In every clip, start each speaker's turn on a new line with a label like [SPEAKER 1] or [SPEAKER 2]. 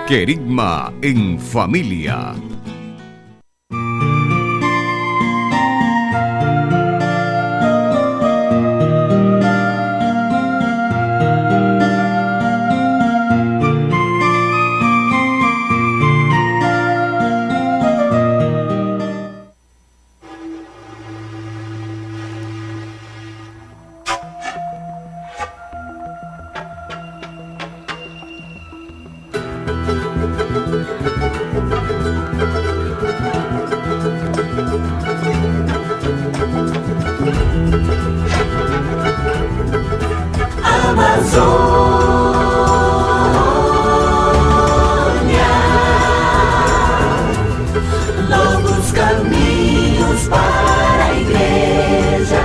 [SPEAKER 1] Querigma en Familia.
[SPEAKER 2] Longos caminhos para a igreja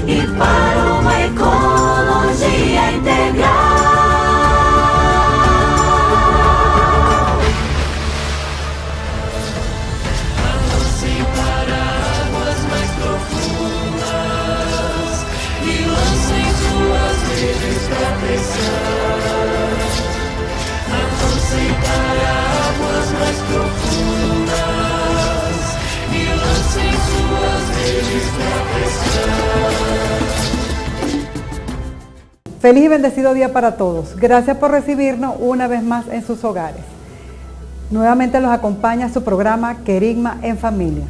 [SPEAKER 2] e para uma ecologia integral. Avance para águas mais profundas e lancem suas redes para pescar. Avance para águas mais profundas e lancem suas redes para pescar.
[SPEAKER 3] Feliz y bendecido día para todos. Gracias por recibirnos una vez más en sus hogares. Nuevamente los acompaña su programa Querigma en Familia.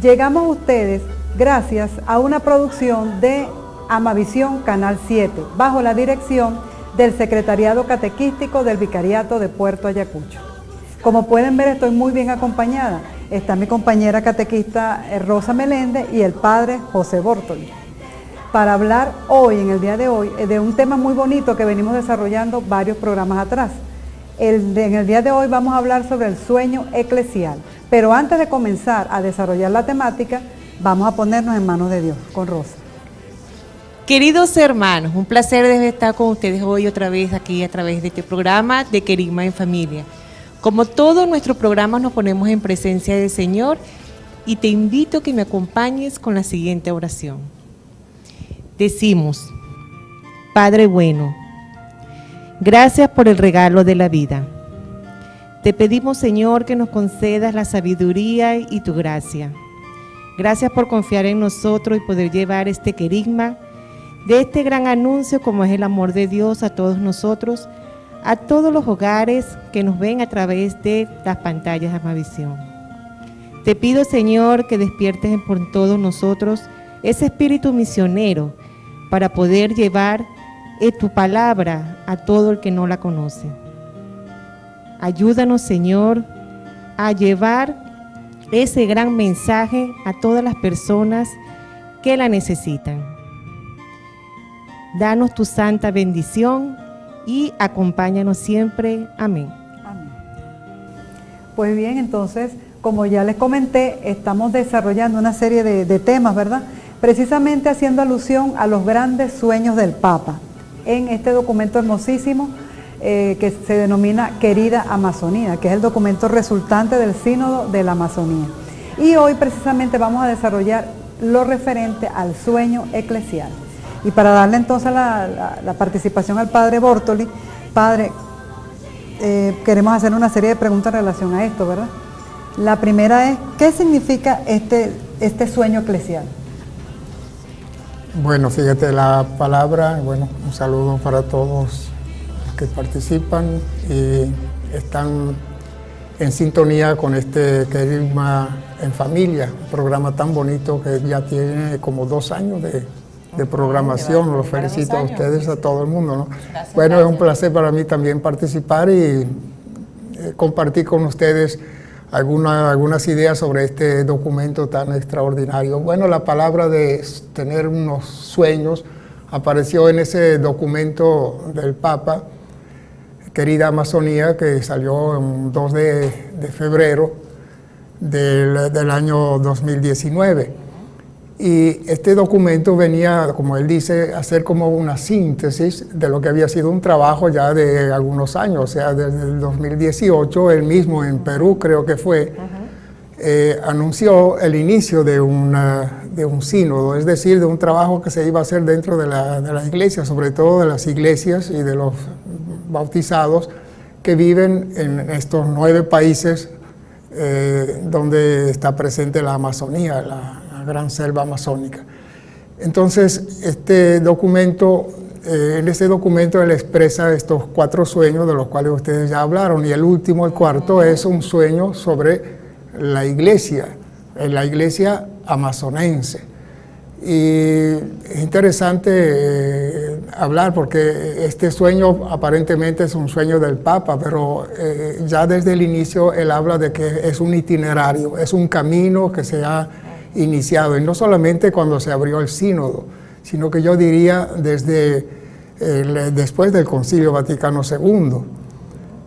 [SPEAKER 3] Llegamos a ustedes gracias a una producción de Amavisión Canal 7, bajo la dirección del Secretariado Catequístico del Vicariato de Puerto Ayacucho. Como pueden ver, estoy muy bien acompañada. Está mi compañera catequista Rosa Meléndez y el padre José Bortoli, para hablar hoy, en el día de hoy, de un tema muy bonito que venimos desarrollando varios programas atrás. En el día de hoy vamos a hablar sobre el sueño eclesial. Pero antes de comenzar a desarrollar la temática, vamos a ponernos en manos de Dios, con Rosa.
[SPEAKER 4] Queridos hermanos, un placer estar con ustedes hoy otra vez aquí a través de este programa de Querigma en Familia. Como todos nuestros programas nos ponemos en presencia del Señor y te invito a que me acompañes con la siguiente oración. Decimos: Padre bueno, gracias por el regalo de la vida. Te pedimos, Señor, que nos concedas la sabiduría y tu gracia. Gracias por confiar en nosotros y poder llevar este querigma de este gran anuncio como es el amor de Dios a todos nosotros, a todos los hogares que nos ven a través de las pantallas de Amavisión. Te pido, Señor, que despiertes por todos nosotros ese espíritu misionero para poder llevar tu palabra a todo el que no la conoce. Ayúdanos, Señor, a llevar ese gran mensaje a todas las personas que la necesitan. Danos tu santa bendición y acompáñanos siempre. Amén.
[SPEAKER 3] Amén. Pues bien, entonces, como ya les comenté, estamos desarrollando una serie de temas, ¿verdad? Precisamente haciendo alusión a los grandes sueños del Papa, en este documento hermosísimo que se denomina Querida Amazonía, que es el documento resultante del Sínodo de la Amazonía. Y hoy precisamente vamos a desarrollar lo referente al sueño eclesial. Y para darle entonces la participación al padre Bortoli, padre, queremos hacer una serie de preguntas en relación a esto, ¿verdad? La primera es, ¿qué significa este sueño eclesial?
[SPEAKER 5] Bueno, fíjate la palabra, bueno, un saludo para todos los que participan y están en sintonía con este Querigma en Familia, un programa tan bonito que ya tiene como 2 años de programación. Los felicito a ustedes, a todo el mundo, ¿no? Gracias, bueno, gracias. Es un placer para mí también participar y compartir con ustedes algunas ideas sobre este documento tan extraordinario. Bueno, la palabra de tener unos sueños apareció en ese documento del Papa, Querida Amazonía, que salió el 2 de febrero del año 2019. Y este documento venía, como él dice, a ser como una síntesis de lo que había sido un trabajo ya de algunos años, o sea, desde el 2018, él mismo en Perú, creo que fue, anunció el inicio de un sínodo, es decir, de un trabajo que se iba a hacer dentro de la iglesia, sobre todo de las iglesias y de los bautizados que viven en estos 9 países donde está presente la Amazonía, la gran selva amazónica. Entonces, este documento, en ese documento él expresa estos 4 sueños de los cuales ustedes ya hablaron, y el último, el cuarto, es un sueño sobre la iglesia amazonense. Y es interesante hablar porque este sueño aparentemente es un sueño del Papa, pero ya desde el inicio él habla de que es un itinerario, es un camino que se ha iniciado, y no solamente cuando se abrió el sínodo, sino que yo diría después del Concilio Vaticano II.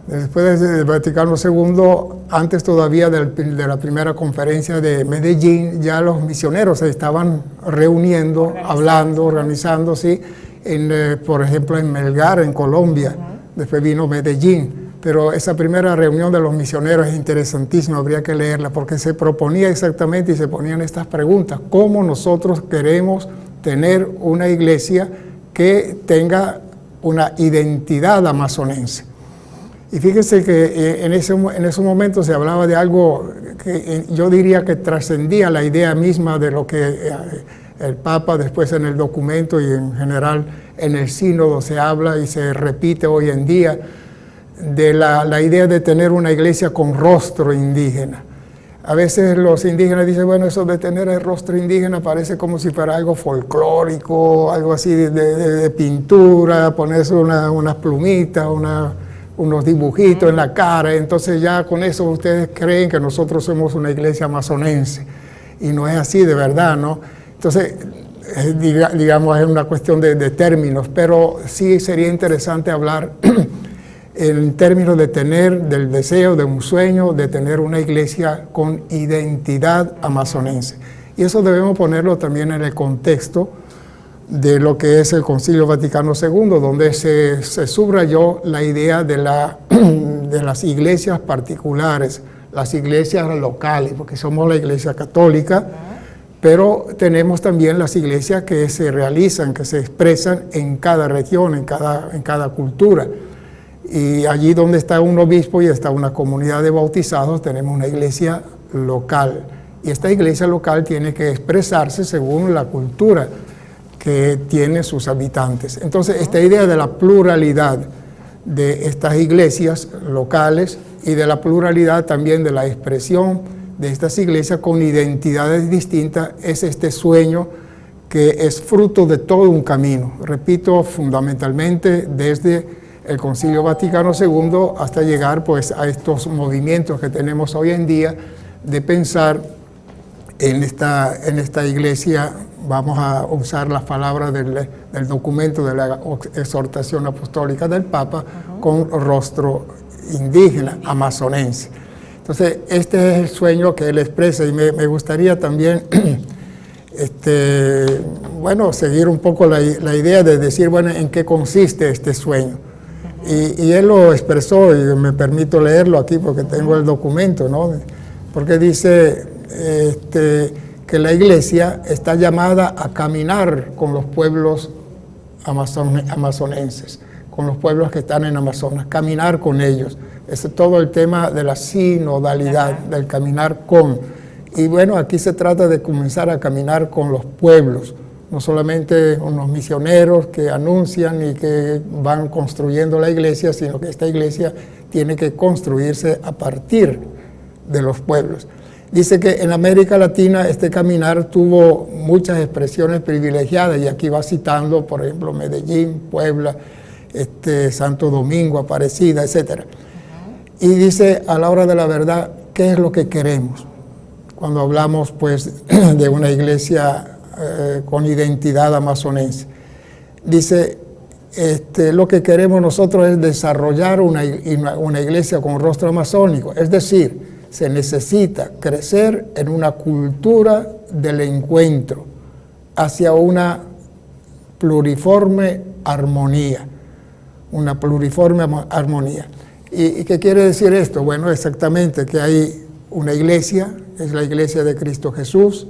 [SPEAKER 5] Después del Vaticano II, antes todavía de la primera conferencia de Medellín, ya los misioneros se estaban reuniendo, hablando, organizando, ¿sí? Por ejemplo, en Melgar, en Colombia. Después vino Medellín. Pero esa primera reunión de los misioneros es interesantísima, habría que leerla, porque se proponía exactamente y se ponían estas preguntas. ¿Cómo nosotros queremos tener una iglesia que tenga una identidad amazonense? Y fíjense que en ese momento se hablaba de algo que yo diría que trascendía la idea misma de lo que el Papa después en el documento y en general en el sínodo se habla y se repite hoy en día, de la idea de tener una iglesia con rostro indígena. A veces los indígenas dicen, bueno, eso de tener el rostro indígena parece como si fuera algo folclórico, algo así de pintura, ponerse unas plumitas, unos dibujitos en la cara, entonces ya con eso ustedes creen que nosotros somos una iglesia amazonense, y no es así de verdad, ¿no? Entonces, digamos, es una cuestión de términos, pero sí sería interesante hablar en términos del deseo, de un sueño, de tener una iglesia con identidad amazonense. Y eso debemos ponerlo también en el contexto de lo que es el Concilio Vaticano II, donde se subrayó la idea de las iglesias particulares, las iglesias locales, porque somos la iglesia católica, pero tenemos también las iglesias que se realizan, que se expresan en cada región, en cada cultura. Y allí donde está un obispo y está una comunidad de bautizados, tenemos una iglesia local. Y esta iglesia local tiene que expresarse según la cultura que tienen sus habitantes. Entonces, esta idea de la pluralidad de estas iglesias locales y de la pluralidad también de la expresión de estas iglesias con identidades distintas es este sueño que es fruto de todo un camino. Repito, fundamentalmente desde el Concilio Vaticano II hasta llegar pues a estos movimientos que tenemos hoy en día de pensar en esta iglesia. Vamos a usar las palabras del documento de la exhortación apostólica del Papa, con rostro indígena, amazonense. Entonces, este es el sueño que él expresa, y me gustaría también seguir un poco la idea de decir, bueno, en qué consiste este sueño. Y él lo expresó, y me permito leerlo aquí porque tengo el documento, ¿no? Porque dice que la iglesia está llamada a caminar con los pueblos amazonenses, con los pueblos que están en Amazonas, caminar con ellos. Ese es todo el tema de la sinodalidad, del caminar con. Y bueno, aquí se trata de comenzar a caminar con los pueblos, no solamente unos misioneros que anuncian y que van construyendo la iglesia, sino que esta iglesia tiene que construirse a partir de los pueblos. Dice que en América Latina este caminar tuvo muchas expresiones privilegiadas, y aquí va citando, por ejemplo, Medellín, Puebla, Santo Domingo, Aparecida, etc. Y dice, a la hora de la verdad, ¿qué es lo que queremos? Cuando hablamos pues de una iglesia con identidad amazonense. Dice, lo que queremos nosotros es desarrollar una iglesia con rostro amazónico, es decir, se necesita crecer en una cultura del encuentro hacia una pluriforme armonía, ¿Y qué quiere decir esto? Bueno, exactamente que hay una iglesia, es la iglesia de Cristo Jesús,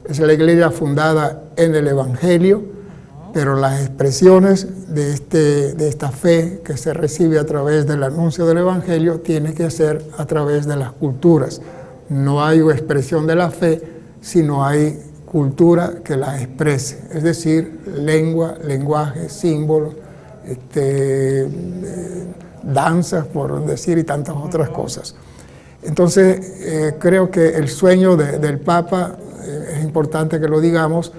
[SPEAKER 5] es la iglesia fundada en el Evangelio, pero las expresiones de esta fe que se recibe a través del anuncio del Evangelio tiene que ser a través de las culturas. No hay expresión de la fe si no hay cultura que la exprese, es decir, lengua, lenguaje, símbolos, danzas, por decir, y tantas otras cosas. Entonces, creo que el sueño del Papa, es importante que lo digamos,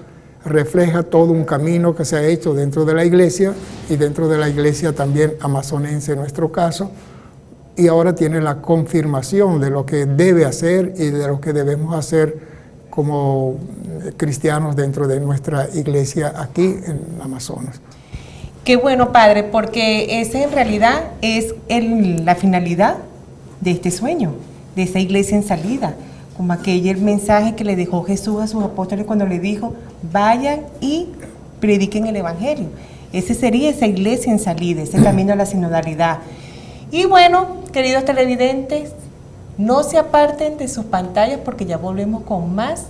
[SPEAKER 5] refleja todo un camino que se ha hecho dentro de la Iglesia y dentro de la Iglesia también amazonense en nuestro caso, y ahora tiene la confirmación de lo que debe hacer y de lo que debemos hacer como cristianos dentro de nuestra Iglesia aquí en Amazonas.
[SPEAKER 4] Qué bueno, Padre, porque esa en realidad es la finalidad de este sueño, de esa iglesia en salida, como el mensaje que le dejó Jesús a sus apóstoles cuando le dijo, vayan y prediquen el Evangelio. Ese sería esa iglesia en salida, ese camino a la sinodalidad. Y bueno, queridos televidentes, no se aparten de sus pantallas porque ya volvemos con más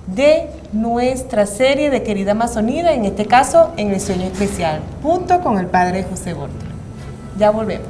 [SPEAKER 4] de nuestra serie de Querida Amazonida, en este caso en el sueño especial, junto con el Padre José Bórtoli. Ya volvemos.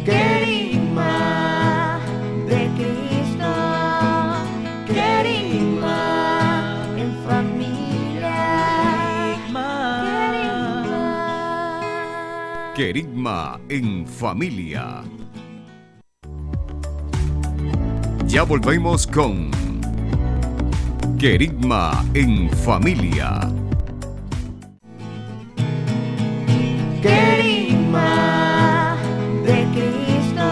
[SPEAKER 2] Querigma de Cristo, querigma en familia,
[SPEAKER 1] Querigma en familia. Ya volvemos con Querigma en familia.
[SPEAKER 2] querigma de Cristo,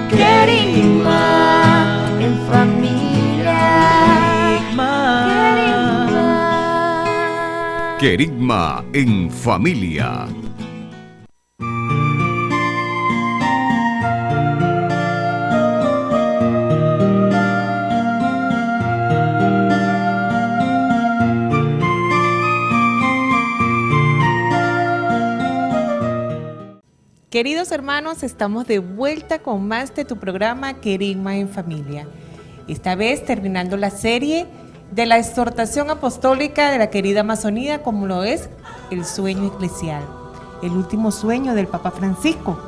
[SPEAKER 2] querigma en familia,
[SPEAKER 1] Querigma en familia.
[SPEAKER 4] Queridos hermanos, estamos de vuelta con más de tu programa Querigma en Familia. Esta vez terminando la serie de la exhortación apostólica de la querida Amazonía, como lo es el sueño eclesial, el último sueño del Papa Francisco,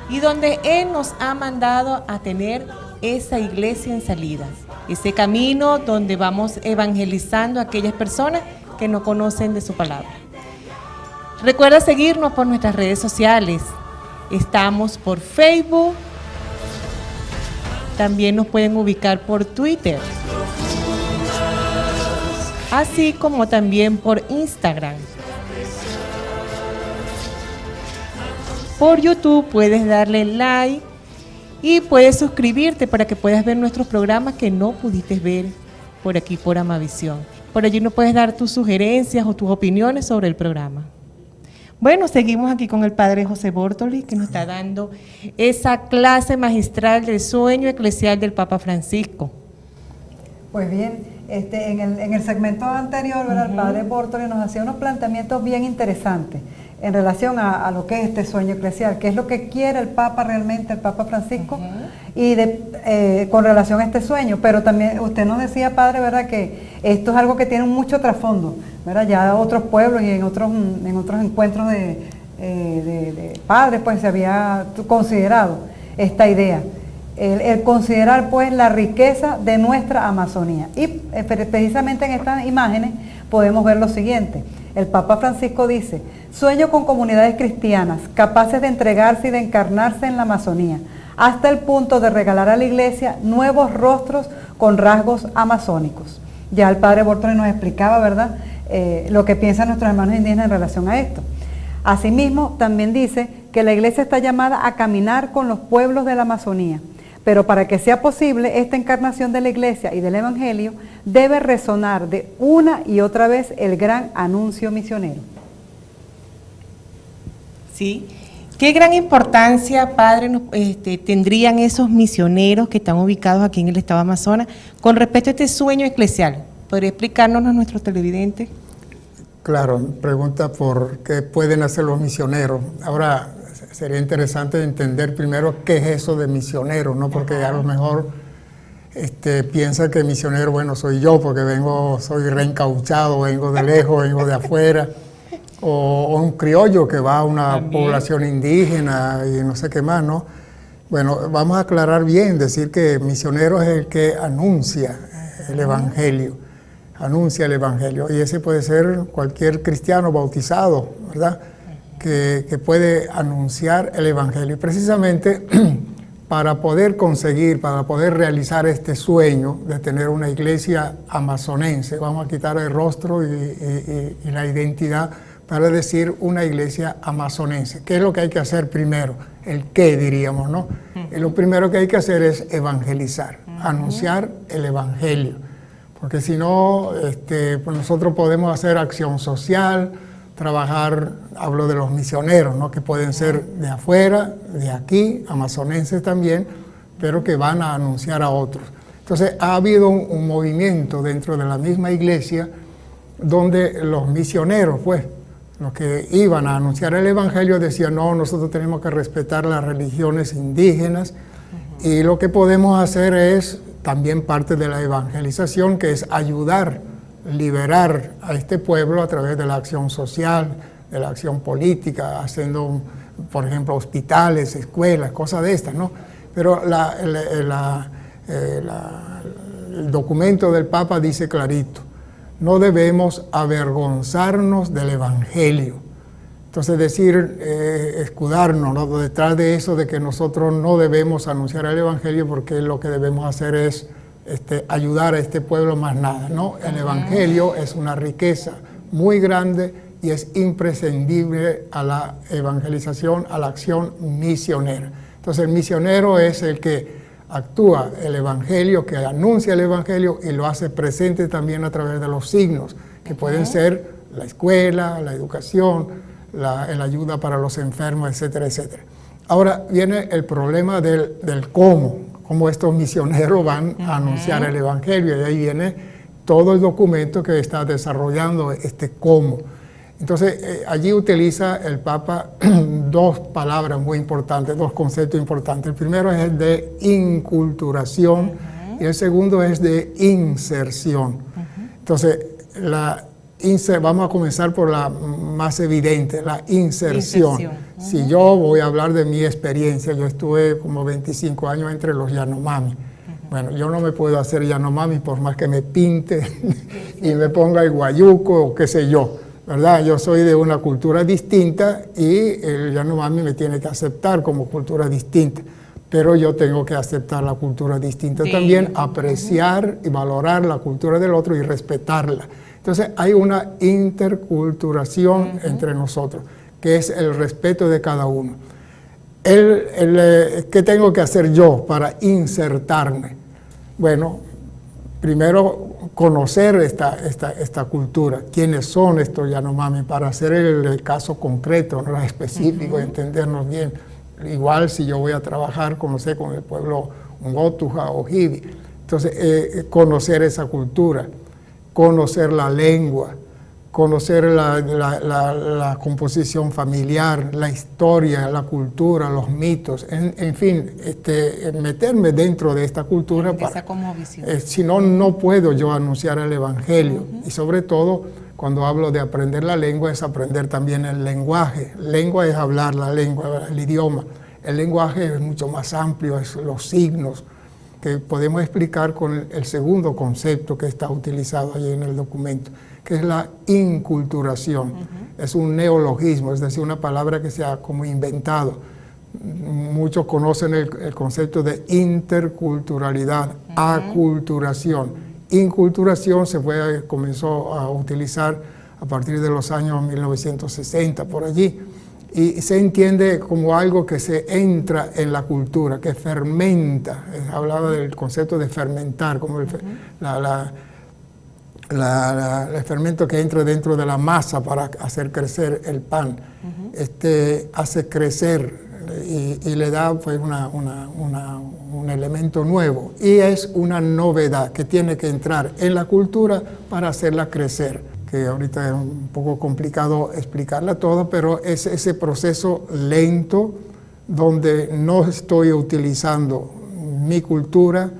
[SPEAKER 4] y donde Él nos ha mandado a tener esa iglesia en salidas, ese camino donde vamos evangelizando a aquellas personas que no conocen de su palabra. Recuerda seguirnos por nuestras redes sociales. Estamos por Facebook. También nos pueden ubicar por Twitter. Así como también por Instagram. Por YouTube puedes darle like y puedes suscribirte para que puedas ver nuestros programas que no pudiste ver por aquí por Amavisión. Por allí nos puedes dar tus sugerencias o tus opiniones sobre el programa. Bueno, seguimos aquí con el Padre José Bórtoli, que nos está dando esa clase magistral del sueño eclesial del Papa Francisco.
[SPEAKER 3] Pues bien, en el segmento anterior, ¿verdad? El Padre Bórtoli nos hacía unos planteamientos bien interesantes en relación a lo que es este sueño eclesial, qué es lo que quiere el Papa realmente, el Papa Francisco, y con relación a este sueño. Pero también usted nos decía, Padre, ¿verdad?, que esto es algo que tiene mucho trasfondo, ¿verdad? Ya otros pueblos y en otros encuentros de padres, pues se había considerado esta idea. El considerar pues la riqueza de nuestra Amazonía. Y precisamente en estas imágenes podemos ver lo siguiente. El Papa Francisco dice: sueño con comunidades cristianas capaces de entregarse y de encarnarse en la Amazonía, hasta el punto de regalar a la iglesia nuevos rostros con rasgos amazónicos. Ya el Padre Bórtoli nos explicaba, ¿verdad?, lo que piensan nuestros hermanos indígenas en relación a esto. Asimismo, también dice que la iglesia está llamada a caminar con los pueblos de la Amazonía, pero para que sea posible esta encarnación de la iglesia y del evangelio, debe resonar de una y otra vez el gran anuncio misionero.
[SPEAKER 4] Sí, ¿Qué gran importancia, padre, tendrían esos misioneros que están ubicados aquí en el estado de Amazonas con respecto a este sueño eclesial? ¿Podría explicarnos a nuestros televidentes?
[SPEAKER 5] Claro, pregunta por qué pueden hacer los misioneros. Ahora, sería interesante entender primero qué es eso de misionero, ¿no? Porque a lo mejor piensa que misionero, bueno, soy yo porque soy reencauchado, vengo de lejos, vengo de afuera. O un criollo que va a una
[SPEAKER 4] También.
[SPEAKER 5] población indígena y no sé qué más, ¿no? Bueno, vamos a aclarar bien, decir que misionero es el que anuncia el Evangelio, y ese puede ser cualquier cristiano bautizado, ¿verdad? Que puede anunciar el Evangelio. Y precisamente para poder realizar este sueño de tener una iglesia amazonense, vamos a quitar el rostro y la identidad, para decir una iglesia amazonense. ¿Qué es lo que hay que hacer primero? El qué, diríamos, ¿no? Y lo primero que hay que hacer es evangelizar, anunciar el Evangelio. Porque si no, pues nosotros podemos hacer acción social, trabajar, hablo de los misioneros, ¿no? Que pueden ser de afuera, de aquí, amazonenses también, pero que van a anunciar a otros. Entonces, ha habido un movimiento dentro de la misma iglesia donde los misioneros, pues, los que iban a anunciar el Evangelio decían, no, nosotros tenemos que respetar las religiones indígenas y lo que podemos hacer es también parte de la evangelización, que es ayudar, liberar a este pueblo a través de la acción social, de la acción política, haciendo, por ejemplo, hospitales, escuelas, cosas de estas, ¿no? Pero el documento del Papa dice clarito, no debemos avergonzarnos del Evangelio. Entonces escudarnos, ¿no? Detrás de eso de que nosotros no debemos anunciar el Evangelio porque lo que debemos hacer es ayudar a este pueblo más nada, ¿no? El Evangelio es una riqueza muy grande y es imprescindible a la evangelización, a la acción misionera. Entonces el misionero es el que actúa el Evangelio, que anuncia el Evangelio y lo hace presente también a través de los signos, que pueden ser la escuela, la educación, la ayuda para los enfermos, etcétera, etcétera. Ahora viene el problema del cómo estos misioneros van a anunciar el Evangelio, y ahí viene todo el documento que está desarrollando cómo. Entonces, allí utiliza el Papa dos palabras muy importantes, dos conceptos importantes. El primero es el de inculturación y el segundo es de inserción. Entonces, vamos a comenzar por la más evidente, la inserción. Si yo voy a hablar de mi experiencia, yo estuve como 25 años entre los Yanomami. Bueno, yo no me puedo hacer Yanomami por más que me pinte y me ponga el guayuco o qué sé yo, ¿verdad? Yo soy de una cultura distinta y el Yanomami me tiene que aceptar como cultura distinta, pero yo tengo que aceptar la cultura distinta también, apreciar y valorar la cultura del otro y respetarla. Entonces hay una interculturación entre nosotros, que es el respeto de cada uno. ¿Qué tengo que hacer yo para insertarme? Bueno, primero conocer esta cultura, quiénes son estos Yanomami, para hacer el caso concreto, no específico, entendernos bien. Igual si yo voy a trabajar, conocer con el pueblo Ngotuja o Jibi, entonces conocer esa cultura, conocer la lengua, conocer la composición familiar, la historia, la cultura, los mitos, en fin, meterme dentro de esta cultura. Si no, no puedo yo anunciar el Evangelio. Y sobre todo, cuando hablo de aprender la lengua, es aprender también el lenguaje. Lengua es hablar la lengua, el idioma. El lenguaje es mucho más amplio, es los signos, que podemos explicar con el segundo concepto que está utilizado allí en el documento, que es la inculturación. Es un neologismo, es decir, una palabra que se ha como inventado. Muchos conocen el concepto de interculturalidad, aculturación. Inculturación comenzó a utilizar a partir de los años 1960, por allí, y se entiende como algo que se entra en la cultura, que fermenta. Hablaba del concepto de fermentar, como el fermento que entra dentro de la masa para hacer crecer el pan, hace crecer y le da pues un elemento nuevo, y es una novedad que tiene que entrar en la cultura para hacerla crecer, que ahorita es un poco complicado explicarla toda, pero es ese proceso lento donde no estoy utilizando mi cultura,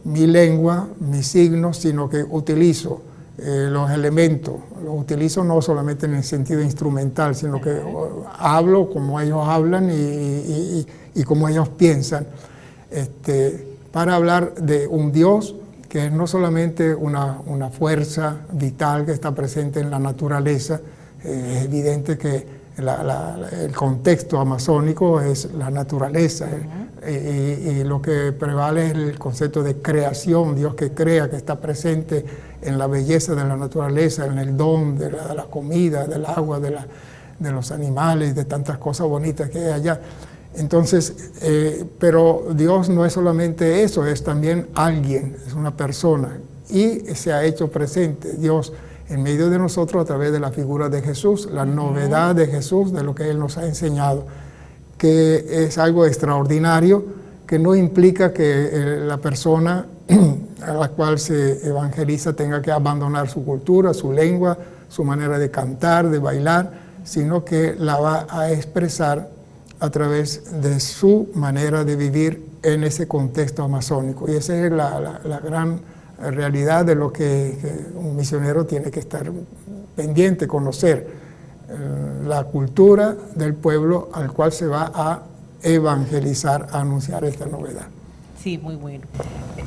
[SPEAKER 5] mi lengua, mis signos, sino que utilizo los elementos, los utilizo no solamente en el sentido instrumental, sino que hablo como ellos hablan y como ellos piensan, para hablar de un Dios que es no solamente una fuerza vital que está presente en la naturaleza. Es evidente que el contexto amazónico es la naturaleza, y lo que prevale es el concepto de creación, Dios que crea, que está presente en la belleza de la naturaleza, en el don de la comida, del agua, de los animales, de tantas cosas bonitas que hay allá. Entonces, pero Dios no es solamente eso, es también alguien, es una persona, y se ha hecho presente Dios en medio de nosotros a través de la figura de Jesús, la novedad de Jesús, de lo que Él nos ha enseñado, que es algo extraordinario, que no implica que la persona a la cual se evangeliza tenga que abandonar su cultura, su lengua, su manera de cantar, de bailar, sino que la va a expresar a través de su manera de vivir en ese contexto amazónico. Y esa es la gran realidad de lo que un misionero tiene que estar pendiente, conocer la cultura del pueblo al cual se va a evangelizar, a anunciar esta novedad.
[SPEAKER 4] Sí, muy bueno.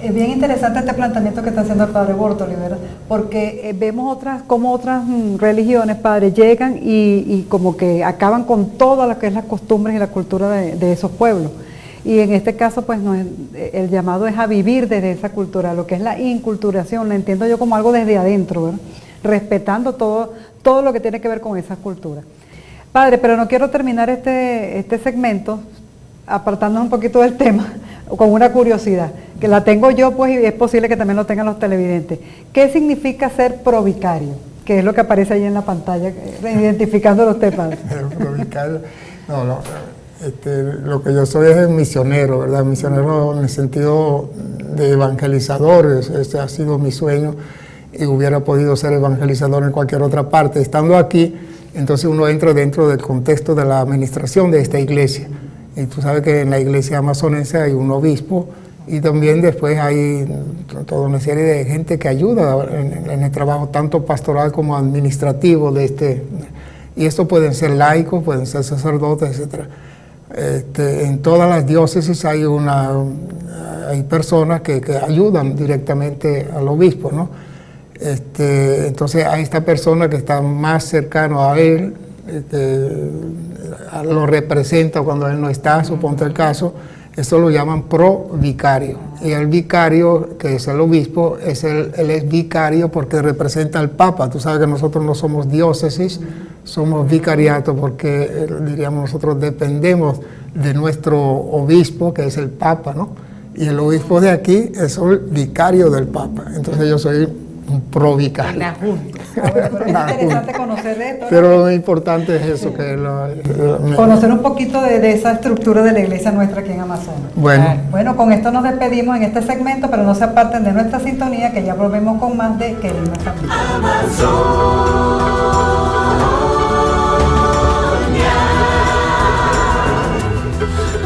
[SPEAKER 3] Es bien interesante este planteamiento que está haciendo el padre Bortoli, ¿verdad? Porque vemos como otras religiones, padre, llegan y como que acaban con todas lo que es las costumbres y la cultura de esos pueblos. Y en este caso, pues el llamado es a vivir desde esa cultura, lo que es la inculturación, la entiendo yo como algo desde adentro, ¿verdad? Respetando todo lo que tiene que ver con esa cultura. Padre, pero no quiero terminar este segmento apartándonos un poquito del tema, con una curiosidad, que la tengo yo, pues, y es posible que también lo tengan los televidentes. ¿Qué significa ser provicario? Que es lo que aparece ahí en la pantalla, identificándolo usted, padre.
[SPEAKER 5] Provicario, lo que yo soy es misionero, ¿verdad? Misionero en el sentido de evangelizador, ese ha sido mi sueño, y hubiera podido ser evangelizador en cualquier otra parte. Estando aquí, entonces uno entra dentro del contexto de la administración de esta iglesia. Y tú sabes que en la iglesia amazonense hay un obispo, y también después hay toda una serie de gente que ayuda en el trabajo tanto pastoral como administrativo de y esto pueden ser laicos, pueden ser sacerdotes, etc. En todas las diócesis hay personas que ayudan directamente al obispo, ¿no? Entonces a esta persona que está más cercano a él, lo representa cuando él no está, suponte el caso, eso lo llaman provicario. Y el vicario, que es el obispo, él es vicario porque representa al Papa. Tú sabes que nosotros no somos diócesis, somos vicariato porque, diríamos, nosotros dependemos de nuestro obispo, que es el Papa, ¿no? Y el obispo de aquí es el vicario del Papa. Entonces yo soy un provicario.
[SPEAKER 3] Pero es interesante conocer esto, ¿no?
[SPEAKER 5] Pero lo importante es eso, que
[SPEAKER 3] conocer un poquito de esa estructura de la iglesia nuestra aquí en Amazonas. Bueno, con esto nos despedimos en este segmento, pero no se aparten de nuestra sintonía, que ya volvemos con más de Querigma en Familia.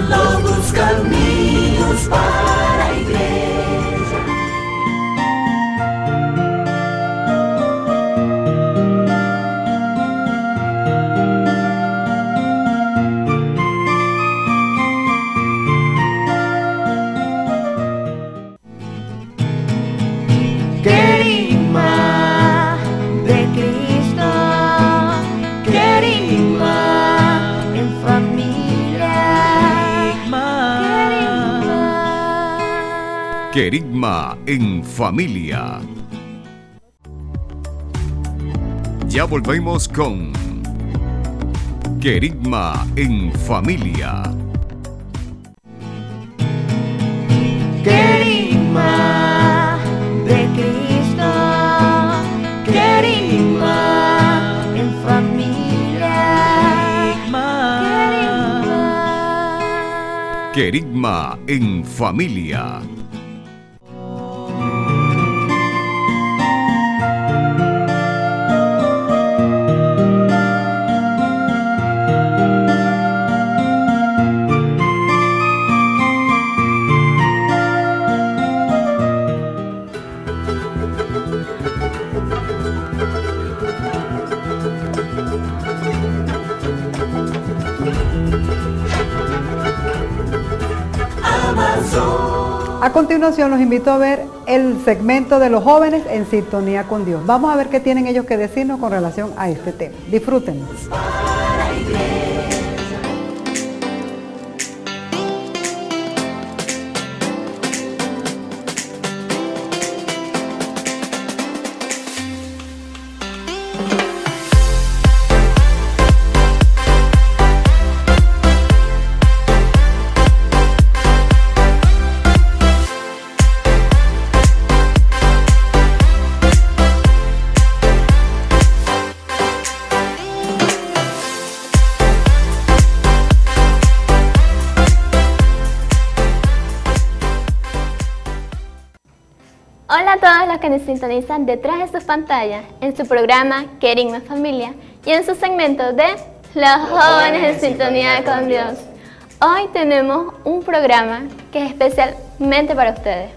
[SPEAKER 2] Lobos caminhos para a igreja.
[SPEAKER 6] Querigma de Cristo, querigma en familia.
[SPEAKER 1] Querigma en familia. Ya volvemos con Querigma en familia.
[SPEAKER 6] Querigma de Cristo,
[SPEAKER 1] Querigma en Familia.
[SPEAKER 3] A continuación los invito a ver el segmento de los jóvenes en sintonía con Dios. Vamos a ver qué tienen ellos que decirnos con relación a este tema. Disfrútenlo.
[SPEAKER 7] Hola a todos los que nos sintonizan detrás de sus pantallas, en su programa Querigma en Familia y en su segmento de Los Jóvenes en Sintonía con Dios. Hoy tenemos un programa que es especialmente para ustedes,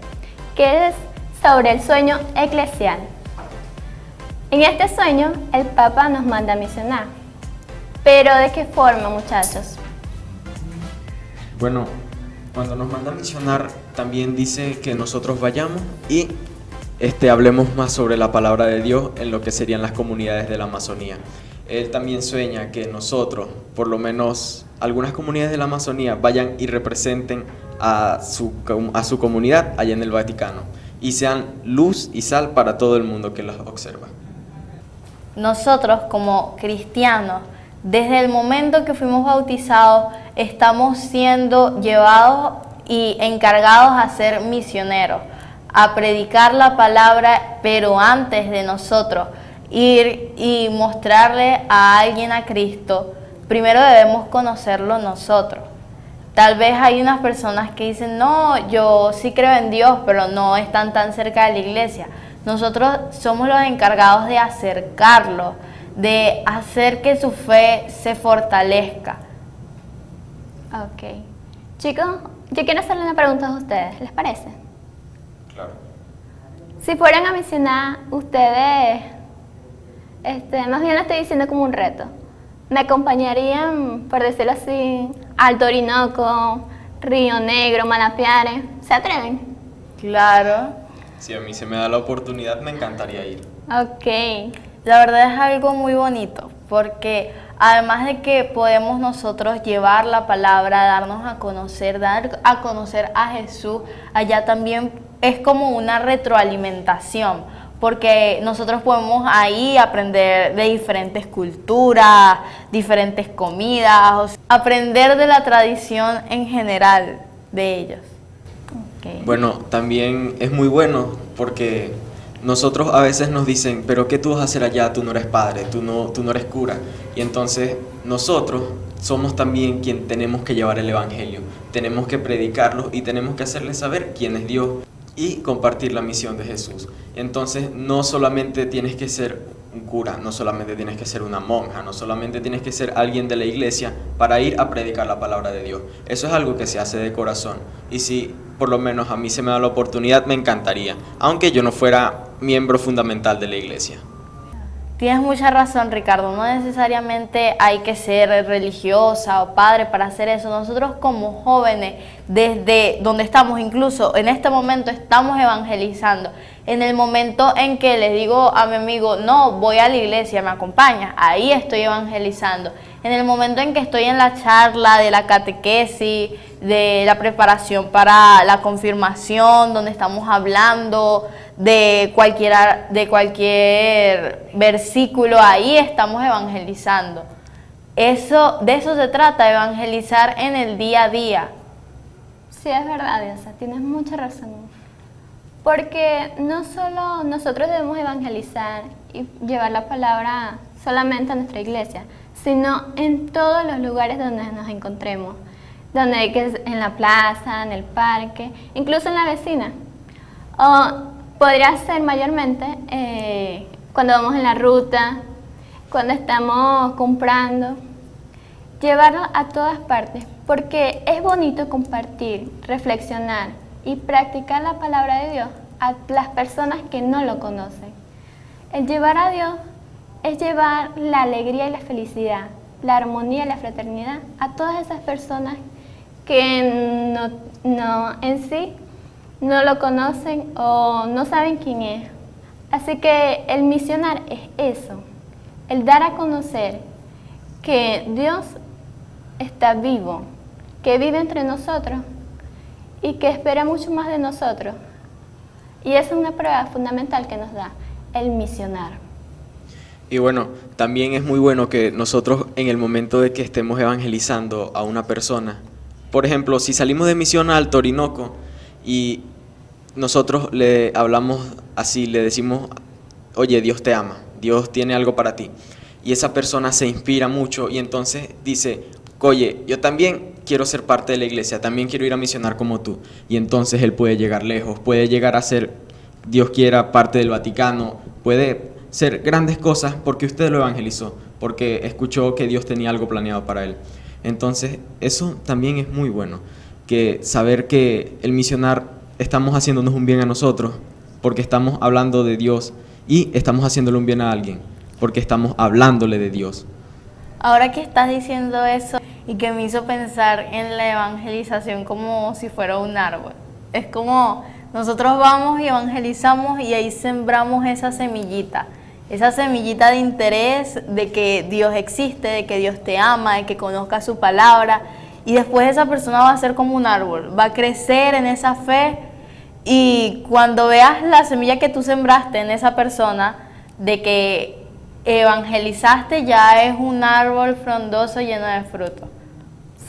[SPEAKER 7] que es sobre el sueño eclesial. En este sueño, el Papa nos manda a misionar. ¿Pero de qué forma, muchachos?
[SPEAKER 8] Bueno, cuando nos manda a misionar, también dice que nosotros vayamos y hablemos más sobre la palabra de Dios en lo que serían las comunidades de la Amazonía. Él también sueña que nosotros, por lo menos algunas comunidades de la Amazonía, vayan y representen a su comunidad allá en el Vaticano y sean luz y sal para todo el mundo que las observa.
[SPEAKER 9] Nosotros como cristianos, desde el momento que fuimos bautizados, estamos siendo llevados y encargados a ser misioneros, a predicar la palabra, pero antes de nosotros ir y mostrarle a alguien a Cristo, primero debemos conocerlo nosotros. Tal vez hay unas personas que dicen, no, yo sí creo en Dios, pero no están tan cerca de la iglesia. Nosotros somos los encargados de acercarlo, de hacer que su fe se fortalezca.
[SPEAKER 7] Ok. Chicos, yo quiero hacerle una pregunta a ustedes, ¿les parece?
[SPEAKER 8] Claro.
[SPEAKER 7] Si fueran a misionar, ustedes, más bien lo estoy diciendo como un reto, ¿me acompañarían, por decirlo así, al Orinoco, Río Negro, Manapiare? ¿Se atreven?
[SPEAKER 9] Claro.
[SPEAKER 8] Si a mí se me da la oportunidad, me encantaría ir.
[SPEAKER 7] Ok.
[SPEAKER 9] La verdad es algo muy bonito, porque además de que podemos nosotros llevar la palabra, darnos a conocer, dar a conocer a Jesús, allá también es como una retroalimentación, porque nosotros podemos ahí aprender de diferentes culturas, diferentes comidas, aprender de la tradición en general de ellos.
[SPEAKER 7] Okay.
[SPEAKER 8] Bueno, también es muy bueno porque nosotros a veces nos dicen, pero ¿qué tú vas a hacer allá? Tú no eres padre, tú no eres cura. Y entonces nosotros somos también quien tenemos que llevar el evangelio, tenemos que predicarlo y tenemos que hacerles saber quién es Dios y compartir la misión de Jesús. Entonces no solamente tienes que ser un cura, no solamente tienes que ser una monja, no solamente tienes que ser alguien de la iglesia para ir a predicar la palabra de Dios. Eso es algo que se hace de corazón. Y si por lo menos a mí se me da la oportunidad, me encantaría, aunque yo no fuera miembro fundamental de la iglesia.
[SPEAKER 9] Tienes mucha razón, Ricardo, no necesariamente hay que ser religiosa o padre para hacer eso. Nosotros como jóvenes, desde donde estamos, incluso en este momento estamos evangelizando. En el momento en que le digo a mi amigo, no, voy a la iglesia, me acompaña, ahí estoy evangelizando. En el momento en que estoy en la charla de la catequesis, de la preparación para la confirmación, donde estamos hablando de cualquier versículo, ahí estamos evangelizando. De eso se trata, evangelizar en el día a día.
[SPEAKER 7] Sí, es verdad, Diosa, tienes mucha razón. Porque no solo nosotros debemos evangelizar y llevar la palabra solamente a nuestra iglesia, sino en todos los lugares donde nos encontremos. donde que en la plaza, en el parque, incluso en la vecina. O podría ser mayormente cuando vamos en la ruta, cuando estamos comprando, llevarlo a todas partes, porque es bonito compartir, reflexionar y practicar la palabra de Dios a las personas que no lo conocen. El llevar a Dios es llevar la alegría y la felicidad, la armonía y la fraternidad a todas esas personas que en sí no lo conocen o no saben quién es. Así que el misionar es eso, el dar a conocer que Dios está vivo, que vive entre nosotros y que espera mucho más de nosotros. Y esa es una prueba fundamental que nos da el misionar.
[SPEAKER 8] Y bueno, también es muy bueno que nosotros en el momento de que estemos evangelizando a una persona, por ejemplo, si salimos de misión al Orinoco y nosotros le hablamos así, le decimos, oye, Dios te ama, Dios tiene algo para ti, y esa persona se inspira mucho y entonces dice, oye, yo también quiero ser parte de la iglesia, también quiero ir a misionar como tú, y entonces él puede llegar lejos, puede llegar a ser, Dios quiera, parte del Vaticano, puede ser grandes cosas porque usted lo evangelizó, porque escuchó que Dios tenía algo planeado para él. Entonces, eso también es muy bueno, que saber que el misionar estamos haciéndonos un bien a nosotros, porque estamos hablando de Dios, y estamos haciéndole un bien a alguien, porque estamos hablándole de Dios.
[SPEAKER 9] Ahora que estás diciendo eso y que me hizo pensar en la evangelización como si fuera un árbol. Es como nosotros vamos y evangelizamos y ahí sembramos esa semillita de interés de que Dios existe, de que Dios te ama, de que conozca su palabra, y después esa persona va a ser como un árbol, va a crecer en esa fe, y cuando veas la semilla que tú sembraste en esa persona, de que evangelizaste, ya es un árbol frondoso lleno de fruto.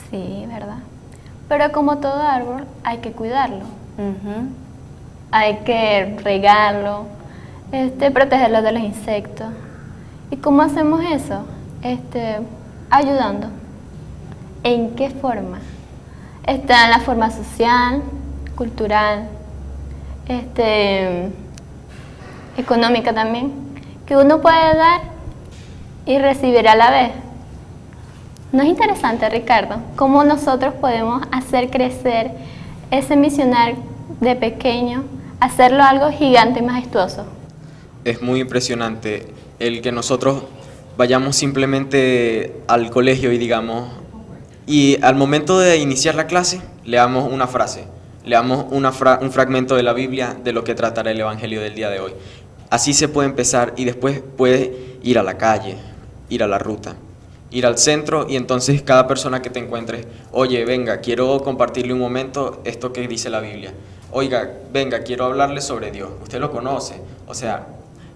[SPEAKER 7] Sí, ¿verdad? Pero como todo árbol, hay que cuidarlo. Hay que regarlo, protegerlo de los insectos. ¿Y cómo hacemos eso? Ayudando. ¿En qué forma? Está en la forma social, cultural, económica también, que uno puede dar y recibir a la vez. ¿No es interesante, Ricardo, cómo nosotros podemos hacer crecer ese misionar de pequeño, hacerlo algo gigante y majestuoso?
[SPEAKER 8] Es muy impresionante el que nosotros vayamos simplemente al colegio y digamos, y al momento de iniciar la clase, leamos una frase, leamos un fragmento de la Biblia de lo que tratará el Evangelio del día de hoy. Así se puede empezar y después puede ir a la calle, ir a la ruta, ir al centro, y entonces cada persona que te encuentres, oye, venga, quiero compartirle un momento esto que dice la Biblia. Oiga, venga, quiero hablarle sobre Dios. Usted lo conoce. O sea,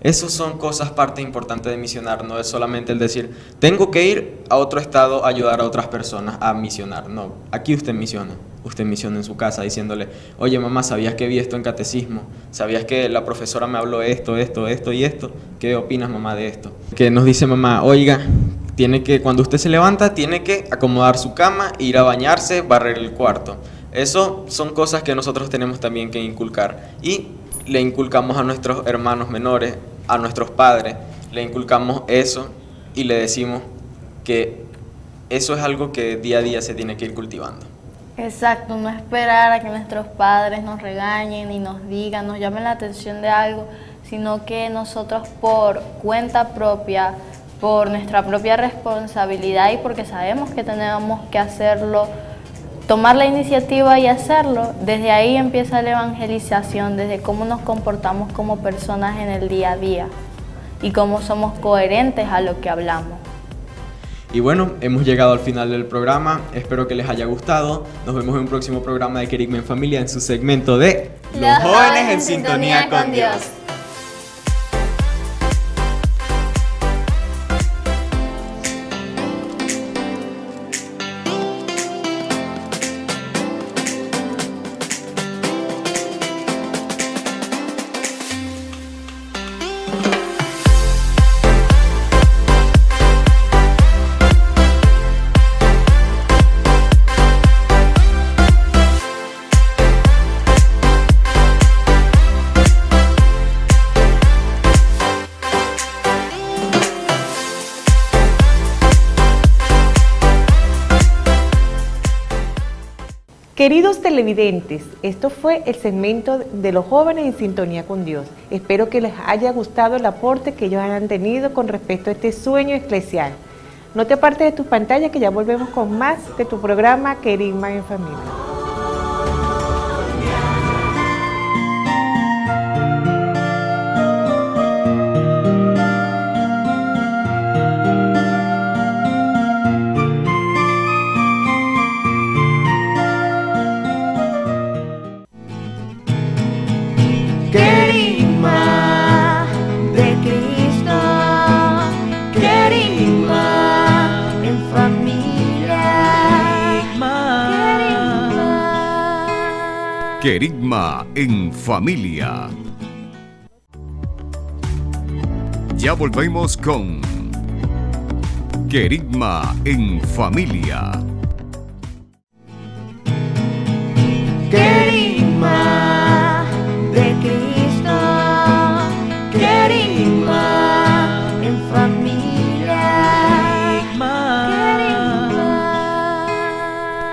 [SPEAKER 8] esas son cosas, parte importante de misionar. No es solamente el decir, tengo que ir a otro estado a ayudar a otras personas a misionar. No, aquí usted misiona. Usted misiona en su casa diciéndole, oye mamá, ¿sabías que vi esto en catecismo? ¿Sabías que la profesora me habló esto y esto? ¿Qué opinas, mamá, de esto? Que nos dice mamá, oiga, cuando usted se levanta, tiene que acomodar su cama, ir a bañarse, barrer el cuarto. Eso son cosas que nosotros tenemos también que inculcar. Y le inculcamos a nuestros hermanos menores, a nuestros padres, le inculcamos eso y le decimos que eso es algo que día a día se tiene que ir cultivando.
[SPEAKER 9] Exacto, no esperar a que nuestros padres nos regañen y nos digan, nos llamen la atención de algo, sino que nosotros por cuenta propia, por nuestra propia responsabilidad y porque sabemos que tenemos que hacerlo, tomar la iniciativa y hacerlo. Desde ahí empieza la evangelización, desde cómo nos comportamos como personas en el día a día y cómo somos coherentes a lo que hablamos.
[SPEAKER 8] Y bueno, hemos llegado al final del programa, espero que les haya gustado. Nos vemos en un próximo programa de Querigma en Familia en su segmento de
[SPEAKER 7] Los jóvenes en sintonía con Dios.
[SPEAKER 4] Queridos televidentes, esto fue el segmento de los jóvenes en sintonía con Dios. Espero que les haya gustado el aporte que ellos han tenido con respecto a este sueño eclesial. No te apartes de tus pantallas, que ya volvemos con más de tu programa Querigma en Familia.
[SPEAKER 6] Querigma de Cristo, querigma en familia,
[SPEAKER 1] Querigma en Familia. Ya volvemos con Querigma en Familia.
[SPEAKER 6] querigma de Cristo, querigma en familia,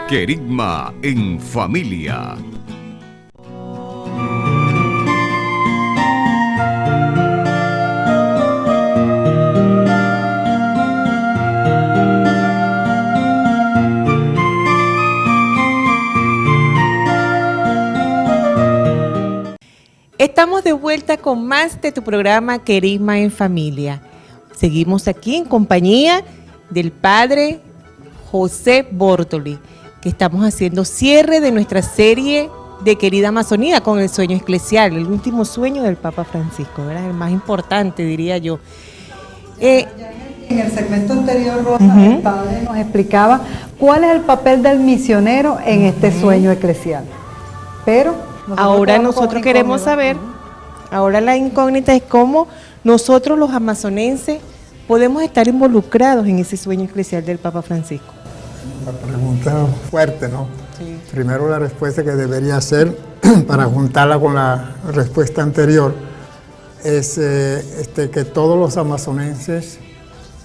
[SPEAKER 1] Querigma en Familia.
[SPEAKER 4] Estamos de vuelta con más de tu programa Querigma en Familia. Seguimos aquí en compañía del padre José Bortoli, que estamos haciendo cierre de nuestra serie de Querida Amazonía con el sueño eclesial, el último sueño del Papa Francisco, ¿verdad? El más importante, diría yo.
[SPEAKER 3] En el segmento anterior, Rosa, el padre nos explicaba cuál es el papel del misionero en este sueño eclesial. Pero
[SPEAKER 4] ahora nosotros queremos saber, ahora la incógnita es cómo nosotros los amazonenses podemos estar involucrados en ese sueño eclesial del Papa Francisco.
[SPEAKER 5] La pregunta fuerte, ¿no?
[SPEAKER 4] Sí.
[SPEAKER 5] Primero la respuesta que debería hacer, para juntarla con la respuesta anterior, es que todos los amazonenses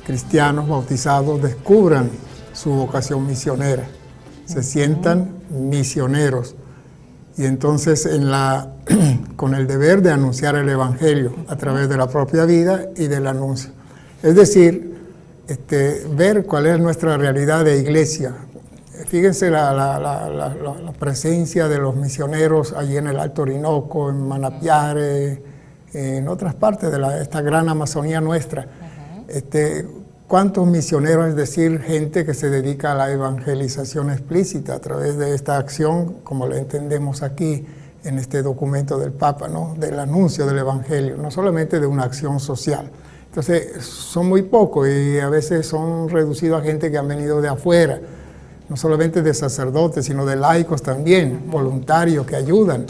[SPEAKER 5] cristianos bautizados descubran su vocación misionera, se sientan misioneros. Y entonces con el deber de anunciar el Evangelio a través de la propia vida y del anuncio. Es decir, ver cuál es nuestra realidad de iglesia. Fíjense la presencia de los misioneros allí en el Alto Orinoco, en Manapiare, en otras partes de esta gran Amazonía nuestra. ¿Cuántos misioneros, es decir, gente que se dedica a la evangelización explícita a través de esta acción, como la entendemos aquí en este documento del Papa, ¿no? Del anuncio del Evangelio, no solamente de una acción social? Entonces, son muy pocos y a veces son reducidos a gente que han venido de afuera, no solamente de sacerdotes, sino de laicos también, voluntarios que ayudan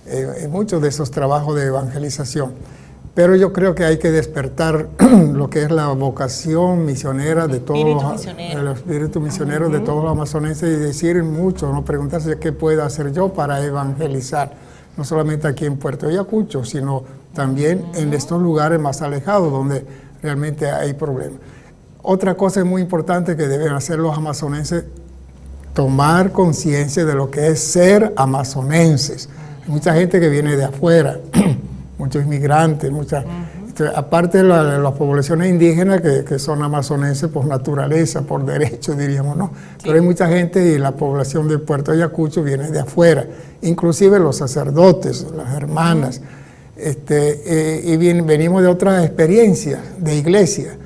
[SPEAKER 5] en muchos de esos trabajos de evangelización. Pero yo creo que hay que despertar lo que es la vocación misionera de todos el espíritu misionero de todos los amazonenses y decir mucho, no preguntarse qué puedo hacer yo para evangelizar, no solamente aquí en Puerto Ayacucho, sino también en estos lugares más alejados donde realmente hay problemas. Otra cosa muy importante que deben hacer los amazonenses, tomar conciencia de lo que es ser amazonenses. Hay mucha gente que viene de afuera, muchos inmigrantes, aparte de las poblaciones indígenas que son amazonenses por naturaleza, por derecho, diríamos, ¿no? Sí. Pero hay mucha gente y la población de Puerto Ayacucho viene de afuera, inclusive los sacerdotes, las hermanas, y venimos de otras experiencias de iglesia,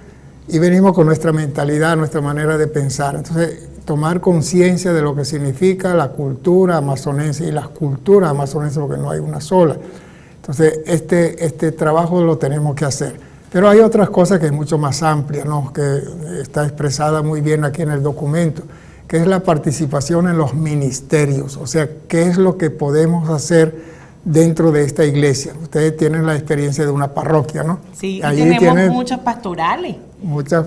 [SPEAKER 5] y venimos con nuestra mentalidad, nuestra manera de pensar. Entonces, tomar conciencia de lo que significa la cultura amazonense y las culturas amazonenses, porque no hay una sola. Entonces, este trabajo lo tenemos que hacer. Pero hay otras cosas que es mucho más amplia, ¿no? Que está expresada muy bien aquí en el documento, que es la participación en los ministerios. O sea, ¿qué es lo que podemos hacer dentro de esta iglesia? Ustedes tienen la experiencia de una parroquia, ¿no?
[SPEAKER 4] Sí, y tenemos muchas pastorales.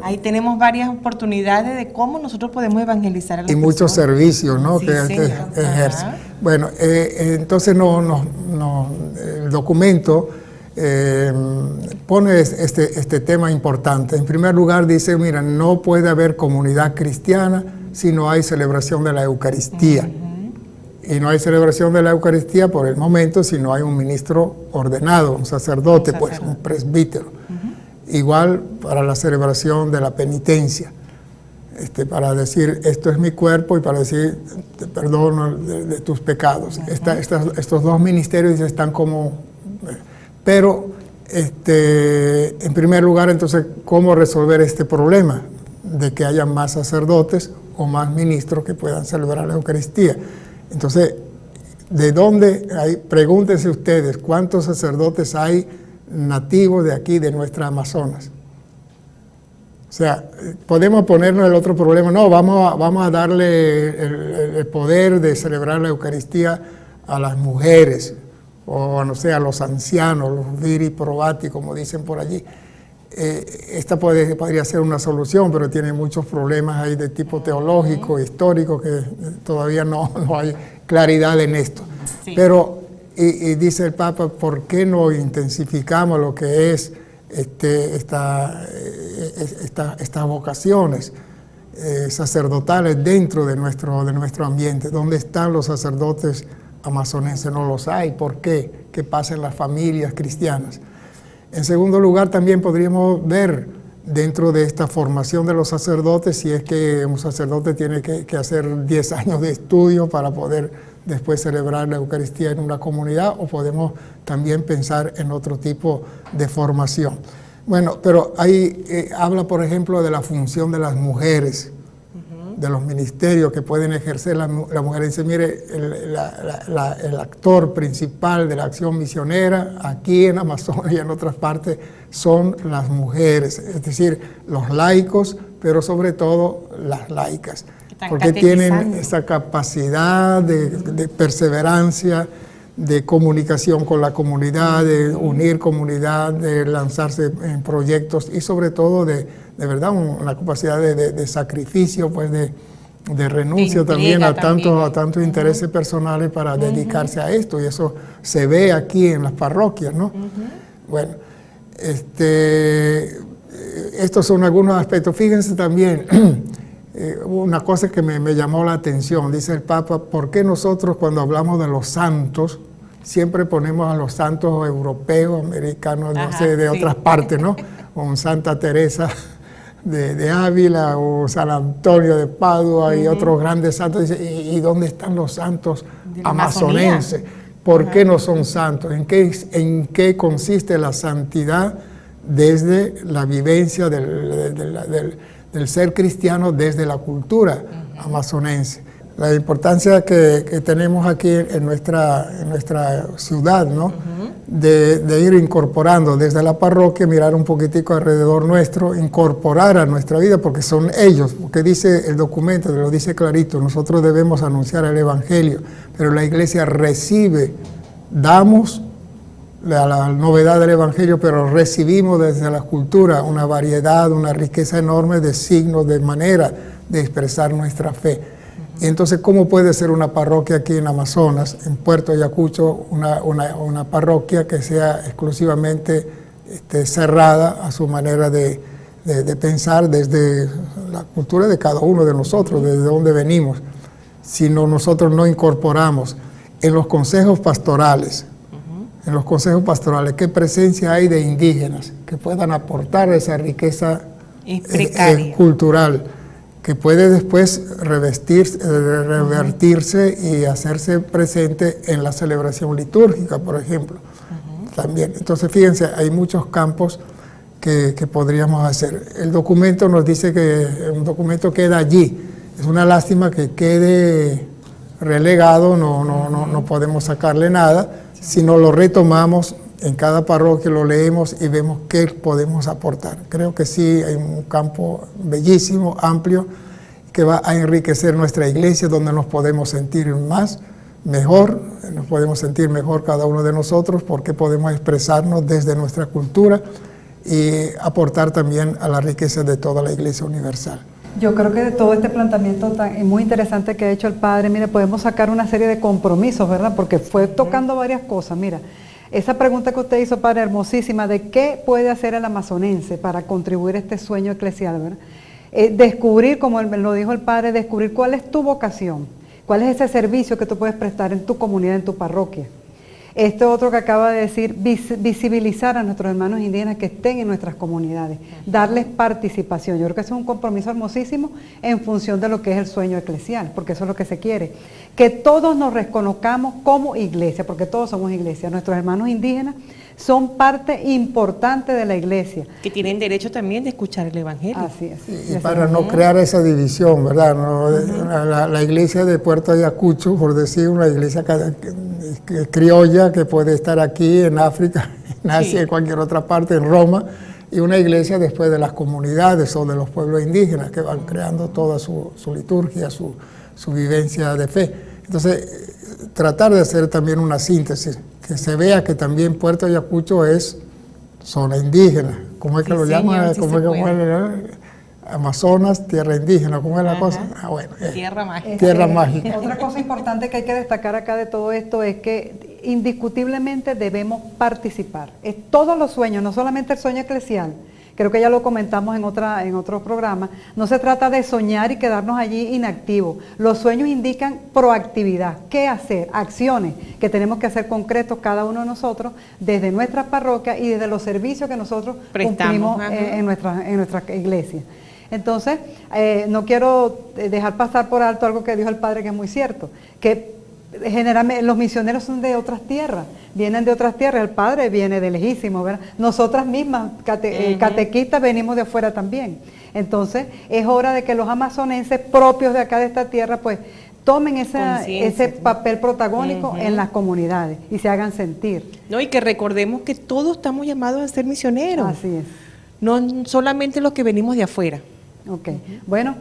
[SPEAKER 4] Ahí tenemos varias oportunidades de cómo nosotros podemos evangelizar a las personas. Y
[SPEAKER 5] muchos servicios, ¿no?
[SPEAKER 4] Sí,
[SPEAKER 5] que ejerce. Bueno, entonces el documento pone este tema importante. En primer lugar dice, mira, no puede haber comunidad cristiana si no hay celebración de la Eucaristía. Y no hay celebración de la Eucaristía por el momento si no hay un ministro ordenado, un sacerdote, pues un presbítero. Igual para la celebración de la penitencia, para decir esto es mi cuerpo y para decir te perdono de tus pecados. Estos dos ministerios están como... Pero, en primer lugar, entonces, ¿cómo resolver este problema de que haya más sacerdotes o más ministros que puedan celebrar la Eucaristía? Entonces, ¿de dónde hay? Pregúntense ustedes, ¿cuántos sacerdotes hay nativos de aquí, de nuestra Amazonas? O sea, podemos ponernos el otro problema, no, vamos a darle el poder de celebrar la Eucaristía a las mujeres, o no sé, a los ancianos, los viri probati, como dicen por allí. Esta podría ser una solución, pero tiene muchos problemas ahí de tipo teológico, histórico, que todavía no hay claridad en esto. Sí. Pero, y dice el Papa, ¿por qué no intensificamos lo que es estas vocaciones sacerdotales dentro de nuestro ambiente? ¿Dónde están los sacerdotes amazonenses? No los hay. ¿Por qué? ¿Qué pasa en las familias cristianas? En segundo lugar, también podríamos ver dentro de esta formación de los sacerdotes, si es que un sacerdote tiene que hacer 10 años de estudio para poder después celebrar la Eucaristía en una comunidad, o podemos también pensar en otro tipo de formación. Bueno, pero ahí habla, por ejemplo, de la función de las mujeres, de los ministerios que pueden ejercer la mujer. Dice, mire, el actor principal de la acción misionera aquí en Amazonas y en otras partes son las mujeres, es decir, los laicos, pero sobre todo las laicas, porque tienen esa capacidad de perseverancia, de comunicación con la comunidad, de unir comunidad, de lanzarse en proyectos y sobre todo de verdad una capacidad de sacrificio, pues de renuncia también a tantos intereses personales para dedicarse a esto, y eso se ve aquí en las parroquias, ¿no? Bueno, estos son algunos aspectos. Fíjense también, una cosa que me llamó la atención, dice el Papa, ¿por qué nosotros cuando hablamos de los santos siempre ponemos a los santos europeos, americanos, no sé, de otras partes, ¿no? Como Santa Teresa de Ávila o San Antonio de Padua y otros grandes santos. Dice, ¿y dónde están los santos amazonenses? ¿Por qué no son santos? ¿En qué consiste la santidad desde la vivencia del ser cristiano, desde la cultura amazonense? La importancia que tenemos aquí en nuestra ciudad, ¿no? De ir incorporando desde la parroquia, mirar un poquitico alrededor nuestro, incorporar a nuestra vida, porque son ellos, porque dice el documento, lo dice clarito, nosotros debemos anunciar el Evangelio, pero la Iglesia recibe, damos la novedad del Evangelio, pero recibimos desde la cultura una variedad, una riqueza enorme de signos, de manera de expresar nuestra fe. Y entonces, ¿cómo puede ser una parroquia aquí en Amazonas, en Puerto Ayacucho, una parroquia que sea exclusivamente cerrada a su manera de pensar desde la cultura de cada uno de nosotros, desde donde venimos, si nosotros no incorporamos en los consejos pastorales, qué presencia hay de indígenas que puedan aportar esa riqueza cultural, que puede después revertirse y hacerse presente en la celebración litúrgica, por ejemplo. También. Entonces, fíjense, hay muchos campos que podríamos hacer. El documento nos dice que un documento queda allí. Es una lástima que quede relegado, no podemos sacarle nada. Si no lo retomamos, en cada parroquia lo leemos y vemos qué podemos aportar. Creo que sí, hay un campo bellísimo, amplio, que va a enriquecer nuestra iglesia, donde nos podemos sentir mejor cada uno de nosotros, porque podemos expresarnos desde nuestra cultura y aportar también a la riqueza de toda la Iglesia universal.
[SPEAKER 3] Yo creo que de todo este planteamiento muy interesante que ha hecho el Padre, mire, podemos sacar una serie de compromisos, ¿verdad? Porque fue tocando varias cosas. Mira, esa pregunta que usted hizo, Padre, hermosísima, de qué puede hacer el amazonense para contribuir a este sueño eclesial, ¿verdad? Descubrir, como lo dijo el Padre, descubrir cuál es tu vocación, ¿Cuál es ese servicio que tú puedes prestar en tu comunidad, en tu parroquia? Esto otro que acaba de decir, visibilizar a nuestros hermanos indígenas que estén en nuestras comunidades, darles participación. Yo creo que eso es un compromiso hermosísimo en función de lo que es el sueño eclesial, porque eso es lo que se quiere. Que todos nos reconozcamos como iglesia, porque todos somos iglesia. Nuestros hermanos indígenas son parte importante de la iglesia.
[SPEAKER 4] Que tienen derecho también de escuchar el Evangelio.
[SPEAKER 3] Así es.
[SPEAKER 5] Y para no crear esa división, ¿verdad? No, la iglesia de Puerto Ayacucho, por decir, una iglesia criolla que puede estar aquí en África, en Asia, en cualquier otra parte, en Roma, y una iglesia después de las comunidades o de los pueblos indígenas que van creando toda su liturgia, su vivencia de fe. Entonces, tratar de hacer también una síntesis, que se vea que también Puerto Ayacucho es zona indígena. ¿Cómo es que lo llaman? ¿Cómo es que Amazonas, tierra indígena? ¿Cómo es la cosa? Bueno,
[SPEAKER 4] tierra mágica.
[SPEAKER 5] Tierra mágica.
[SPEAKER 3] Otra cosa importante que hay que destacar acá de todo esto es que indiscutiblemente debemos participar. Es todos los sueños, no solamente el sueño eclesial. Creo que ya lo comentamos en otro programa. No se trata de soñar y quedarnos allí inactivos. Los sueños indican proactividad. ¿Qué hacer? Acciones que tenemos que hacer concretos cada uno de nosotros desde nuestras parroquias y desde los servicios que nosotros cumplimos en nuestra iglesia. Entonces, no quiero dejar pasar por alto algo que dijo el padre que es muy cierto, que generalmente los misioneros son de otras tierras, vienen de otras tierras, el padre viene de lejísimo, ¿verdad? Nosotras mismas, catequistas, venimos de afuera también. Entonces, es hora de que los amazonenses propios de acá de esta tierra, pues, tomen ese papel protagónico en las comunidades y se hagan sentir.
[SPEAKER 4] No, y que recordemos que todos estamos llamados a ser misioneros.
[SPEAKER 3] Así es.
[SPEAKER 4] No solamente los que venimos de afuera.
[SPEAKER 3] Ok, bueno,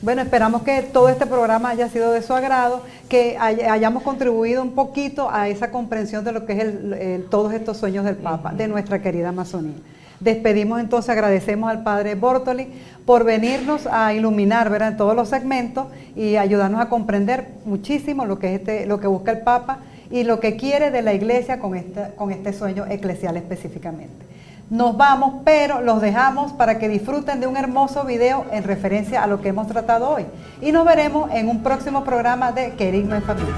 [SPEAKER 3] esperamos que todo este programa haya sido de su agrado, que hayamos contribuido un poquito a esa comprensión de lo que es todos estos sueños del Papa, de nuestra querida Amazonía. Despedimos entonces, agradecemos al Padre Bortoli por venirnos a iluminar, ¿verdad?, en todos los segmentos y ayudarnos a comprender muchísimo lo que busca el Papa y lo que quiere de la Iglesia con este sueño eclesial específicamente. Nos vamos, pero los dejamos para que disfruten de un hermoso video en referencia a lo que hemos tratado hoy. Y nos veremos en un próximo programa de Querigma en Familia.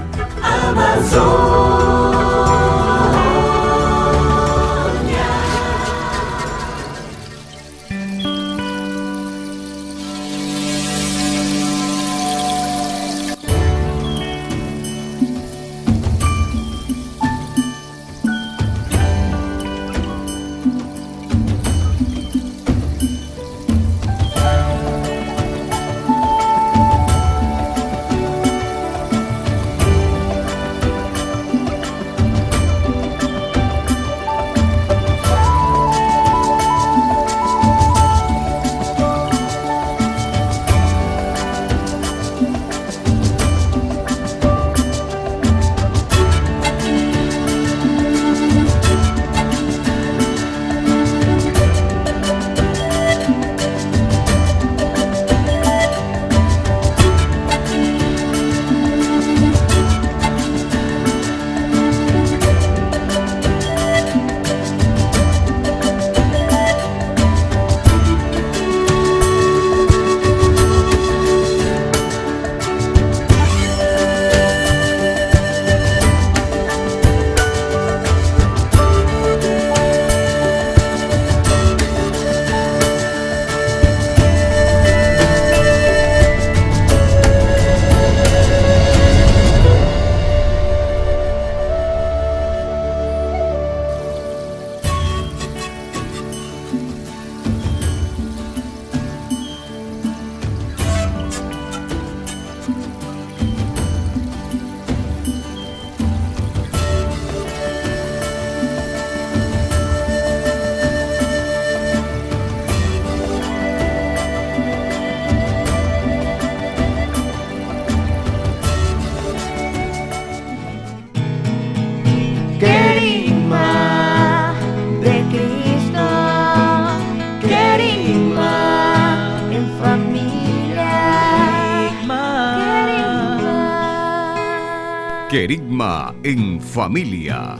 [SPEAKER 1] Querigma en Familia.